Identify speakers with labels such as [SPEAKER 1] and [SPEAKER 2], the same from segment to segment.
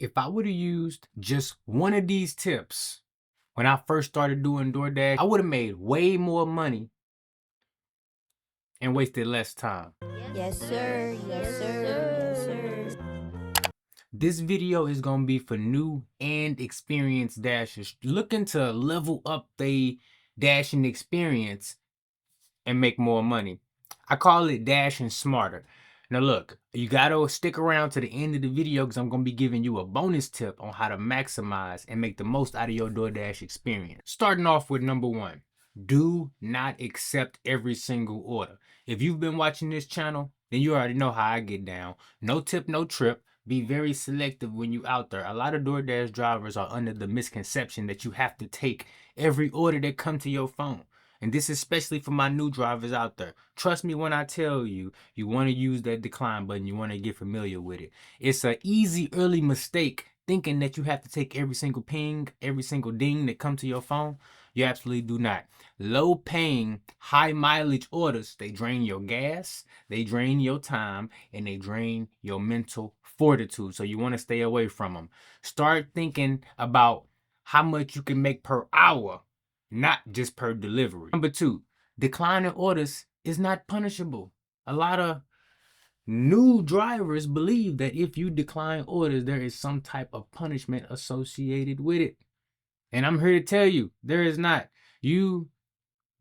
[SPEAKER 1] If I would have used just one of these tips when I first started doing DoorDash, I would have made way more money and wasted less time.
[SPEAKER 2] Yes, sir. Yes, sir. Yes, sir.
[SPEAKER 1] This video is going to be for new and experienced dashers looking to level up their dashing experience and make more money. I call it dashing smarter. Now look, you gotta stick around to the end of the video because I'm gonna be giving you a bonus tip on how to maximize and make the most out of your DoorDash experience. Starting off with number one, do not accept every single order. If you've been watching this channel, then you already know how I get down. No tip, no trip. Be very selective when you out there. A lot of DoorDash drivers are under the misconception that you have to take every order that comes to your phone. And this is especially for my new drivers out there. Trust me when I tell you, you want to use that decline button. You want to get familiar with it. It's an easy early mistake thinking that you have to take every single ping, every single ding that comes to your phone. You absolutely do not. Low paying, high mileage orders, they drain your gas, they drain your time, and they drain your mental fortitude. So you want to stay away from them. Start thinking about how much you can make per hour, not just per delivery. Number two, declining orders is not punishable. A lot of new drivers believe that if you decline orders, there is some type of punishment associated with it. And I'm here to tell you, there is not. You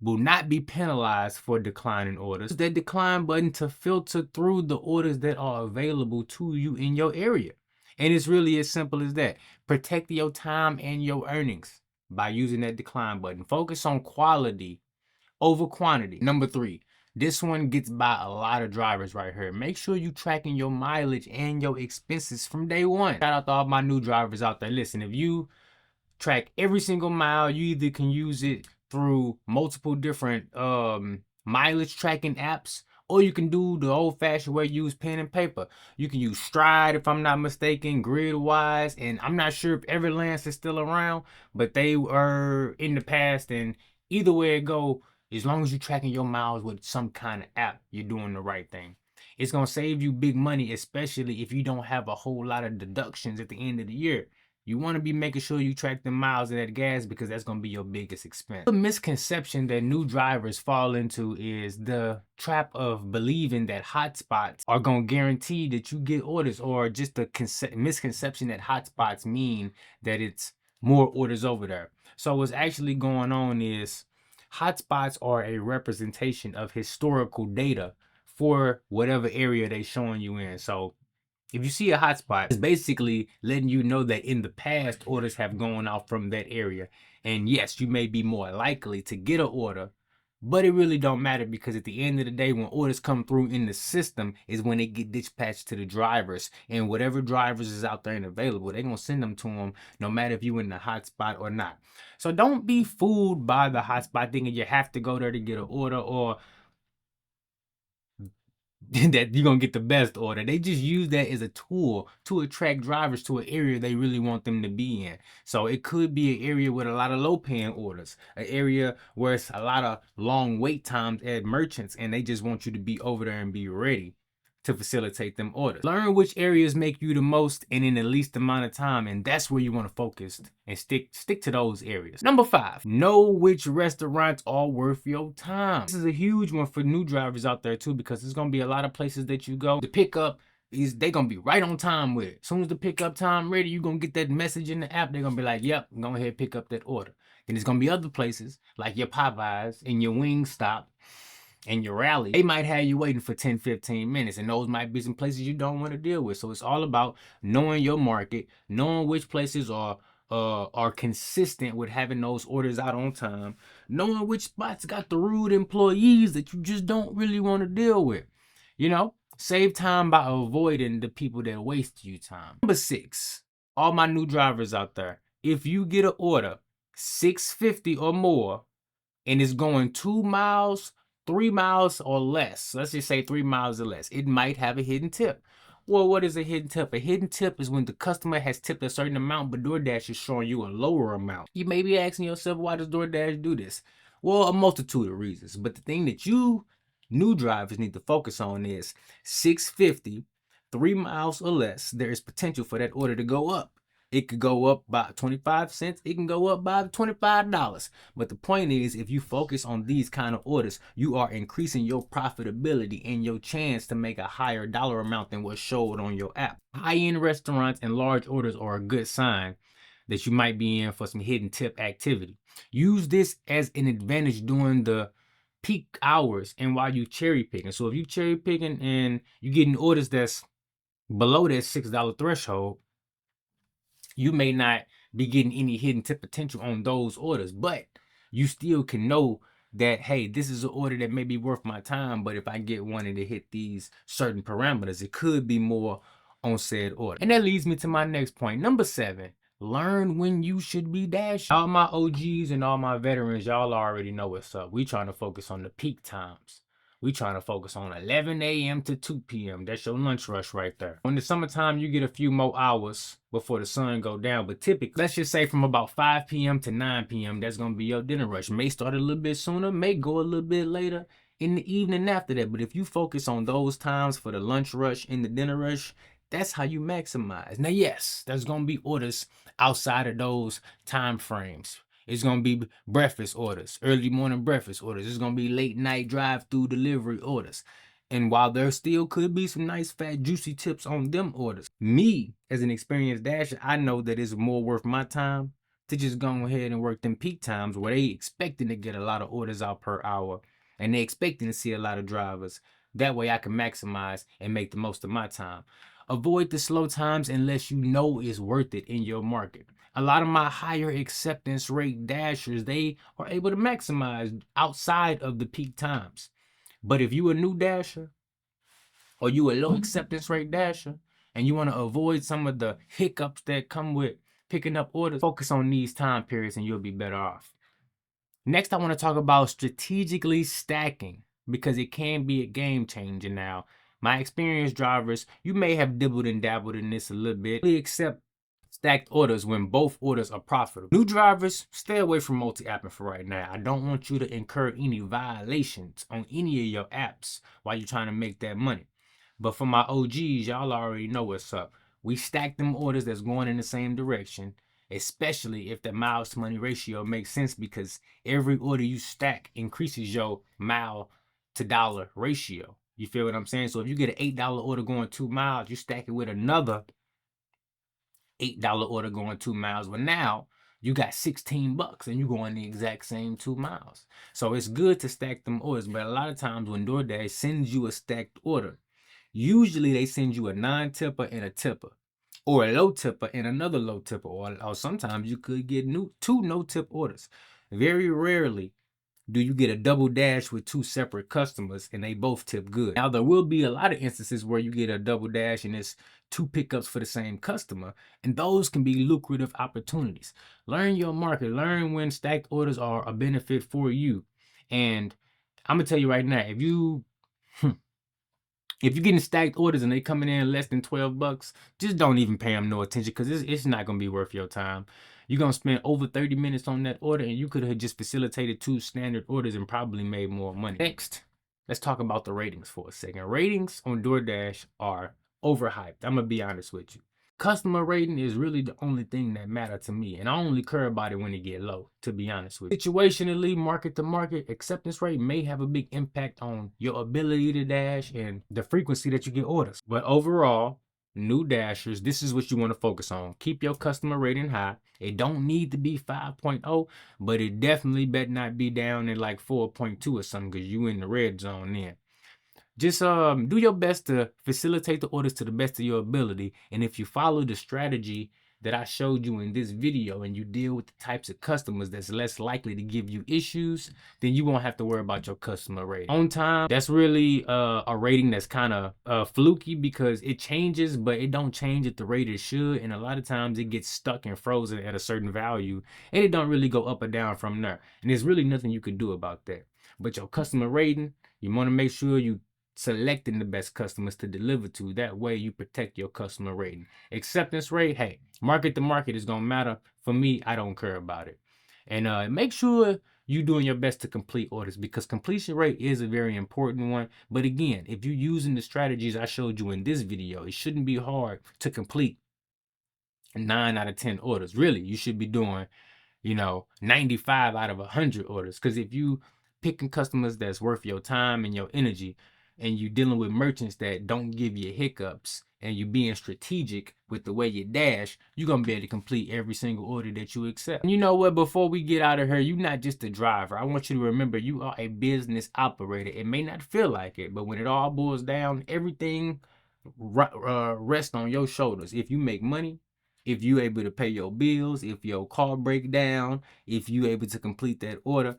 [SPEAKER 1] will not be penalized for declining orders. Use that decline button to filter through the orders that are available to you in your area. And it's really as simple as that. Protect your time and your earnings by using that decline button. Focus on quality over quantity. Number three, this one gets by a lot of drivers right here. Make sure you tracking your mileage and your expenses from day one. Shout out to all my new drivers out there. Listen, if you track every single mile, you either can use it through multiple different mileage tracking apps, or you can do the old-fashioned way, use pen and paper. You can use Stride, if I'm not mistaken, Gridwise, and I'm not sure if Everlance is still around, but they were in the past. And either way it go, as long as you're tracking your miles with some kind of app, you're doing the right thing. It's gonna save you big money, especially if you don't have a whole lot of deductions at the end of the year. You want to be making sure you track the miles and that gas because that's going to be your biggest expense. The misconception that new drivers fall into is the trap of believing that hotspots are going to guarantee that you get orders, or just the misconception that hotspots mean that it's more orders over there. So what's actually going on is hotspots are a representation of historical data for whatever area they're showing you in. So if you see a hotspot, it's basically letting you know that in the past, orders have gone out from that area. And yes, you may be more likely to get an order, but it really don't matter because at the end of the day, when orders come through in the system is when they get dispatched to the drivers. And whatever drivers is out there and available, they're going to send them to them no matter if you're in the hotspot or not. So don't be fooled by the hotspot thinking you have to go there to get an order, or that you're gonna get the best order. They just use that as a tool to attract drivers to an area they really want them to be in. So it could be an area with a lot of low paying orders, an area where it's a lot of long wait times at merchants, and they just want you to be over there and be ready to facilitate them orders. Learn which areas make you the most and in the least amount of time, and that's where you want to focus and stick to those areas. Number five, know which restaurants are worth your time. This is a huge one for new drivers out there too, because there's gonna be a lot of places that you go. The pickup is they gonna be right on time with it. As soon as the pickup time ready, you're gonna get that message in the app. They're gonna be like, yep, go ahead and pick up that order. Then there's gonna be other places like your Popeyes and your Wingstop and your rally, they might have you waiting for 10-15 minutes, and those might be some places you don't want to deal with. So it's all about knowing your market, knowing which places are consistent with having those orders out on time, knowing which spots got the rude employees that you just don't really want to deal with. You know, save time by avoiding the people that waste you time. Number six, all my new drivers out there, if you get an order $6.50 or more and it's going 2 miles, 3 miles or less, let's just say 3 miles or less, it might have a hidden tip. Well, what is a hidden tip? A hidden tip is when the customer has tipped a certain amount, but DoorDash is showing you a lower amount. You may be asking yourself, why does DoorDash do this? Well, a multitude of reasons, but the thing that you new drivers need to focus on is $6.50, 3 miles or less, there is potential for that order to go up. It could go up by 25 cents. It can go up by $25. But the point is, if you focus on these kind of orders, you are increasing your profitability and your chance to make a higher dollar amount than what's showed on your app. High-end restaurants and large orders are a good sign that you might be in for some hidden tip activity. Use this as an advantage during the peak hours and while you cherry picking. So if you cherry picking and you getting orders that's below that $6 threshold, you may not be getting any hidden tip potential on those orders, but you still can know that, hey, this is an order that may be worth my time, but if I get one and to hit these certain parameters, it could be more on said order. And that leads me to my next point. Number 7, learn when you should be dashing. All my OGs and all my veterans, y'all already know what's up. We trying to focus on the peak times. We trying to focus on 11 a.m. to 2 p.m. That's your lunch rush right there. In the summertime, you get a few more hours before the sun go down. But typically, let's just say from about 5 p.m. to 9 p.m., that's going to be your dinner rush. May start a little bit sooner, may go a little bit later in the evening after that. But if you focus on those times for the lunch rush and the dinner rush, that's how you maximize. Now, yes, there's going to be orders outside of those time frames. It's going to be breakfast orders, early morning breakfast orders. It's going to be late night drive-through delivery orders. And while there still could be some nice fat juicy tips on them orders, me as an experienced dasher, I know that it's more worth my time to just go ahead and work them peak times where they expecting to get a lot of orders out per hour and they expecting to see a lot of drivers. That way I can maximize and make the most of my time. Avoid the slow times unless you know it's worth it in your market. A lot of my higher acceptance rate dashers, they are able to maximize outside of the peak times. But if you a new dasher or you a low acceptance rate dasher and you want to avoid some of the hiccups that come with picking up orders, focus on these time periods and you'll be better off. Next, I want to talk about strategically stacking because it can be a game changer now. My experienced drivers, you may have dibbled and dabbled in this a little bit. We accept stacked orders when both orders are profitable. New drivers, stay away from multi-apping for right now. I don't want you to incur any violations on any of your apps while you're trying to make that money. But for my OGs, y'all already know what's up. We stack them orders that's going in the same direction, especially if the miles to money ratio makes sense because every order you stack increases your mile to dollar ratio. You feel what I'm saying? So if you get an $8 order going 2 miles, you stack it with another $8 order going 2 miles. But now you got 16 bucks and you going the exact same 2 miles. So it's good to stack them orders. But a lot of times when DoorDash sends you a stacked order, usually they send you a non-tipper and a tipper, or a low tipper and another low tipper, or sometimes you could get 2 no-tip orders. Very rarely do you get a double dash with 2 separate customers and they both tip good. Now, there will be a lot of instances where you get a double dash and it's 2 pickups for the same customer, and those can be lucrative opportunities. Learn your market, learn when stacked orders are a benefit for you. And I'm gonna tell you right now, if you're getting stacked orders and they coming in less than 12 bucks, just don't even pay them no attention because it's not going to be worth your time. You're going to spend over 30 minutes on that order and you could have just facilitated 2 standard orders and probably made more money. Next, let's talk about the ratings for a second. Ratings on DoorDash are overhyped. I'm going to be honest with you. Customer rating is really the only thing that matter to me, and I only care about it when it get low, to be honest with you. Situationally, market to market, acceptance rate may have a big impact on your ability to dash and the frequency that you get orders. But overall, new dashers, this is what you want to focus on. Keep your customer rating high. It don't need to be 5.0, but it definitely better not be down at like 4.2 or something because you in the red zone then. Just do your best to facilitate the orders to the best of your ability. And if you follow the strategy that I showed you in this video and you deal with the types of customers that's less likely to give you issues, then you won't have to worry about your customer rating. On time, that's really a rating that's kind of fluky because it changes, but it don't change at the rate it should. And a lot of times it gets stuck and frozen at a certain value and it don't really go up or down from there. And there's really nothing you can do about that. But your customer rating, you want to make sure you selecting the best customers to deliver to. That way you protect your customer rating. Acceptance rate, hey, market to market is gonna matter. For me, I don't care about it. And make sure you doing your best to complete orders, because completion rate is a very important one. But again, if you're using the strategies I showed you in this video, it shouldn't be hard to complete 9 out of 10 orders. Really, you should be doing 95 out of 100 orders. Because if you picking customers that's worth your time and your energy, and you dealing with merchants that don't give you hiccups, and you being strategic with the way you dash, you're gonna be able to complete every single order that you accept. And you know what? Before we get out of here, you're not just a driver. I want you to remember you are a business operator. It may not feel like it, but when it all boils down, everything rests on your shoulders. If you make money, if you able to pay your bills, if your car break down, if you able to complete that order,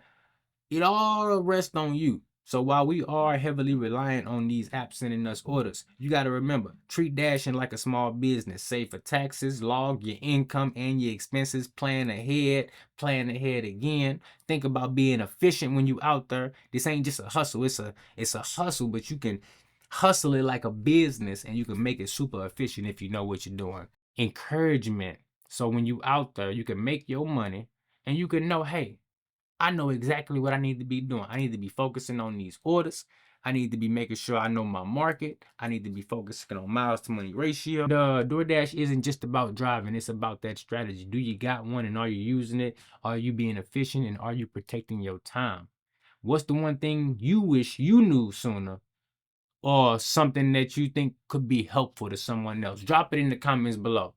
[SPEAKER 1] it all rests on you. So while we are heavily reliant on these apps sending us orders, you got to remember, treat dashing like a small business. Save for taxes, log your income and your expenses, plan ahead again. Think about being efficient when you out there. This ain't just a hustle. It's a hustle, but you can hustle it like a business, and you can make it super efficient if you know what you're doing. Encouragement. So when you out there, you can make your money, and you can know, hey, I know exactly what I need to be doing. I need to be focusing on these orders. I need to be making sure I know my market. I need to be focusing on miles to money ratio. The DoorDash isn't just about driving. It's about that strategy. Do you got one, and are you using it? Are you being efficient, and are you protecting your time? What's the one thing you wish you knew sooner, or something that you think could be helpful to someone else? Drop it in the comments below.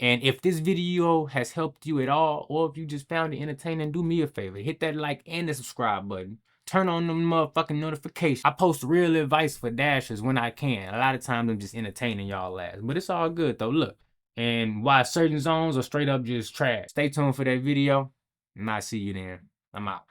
[SPEAKER 1] And if this video has helped you at all, or if you just found it entertaining, do me a favor. Hit that like and the subscribe button. Turn on them motherfucking notifications. I post real advice for dashers when I can. A lot of times I'm just entertaining y'all ass. But it's all good though, look. And why certain zones are straight up just trash. Stay tuned for that video, and I'll see you then. I'm out.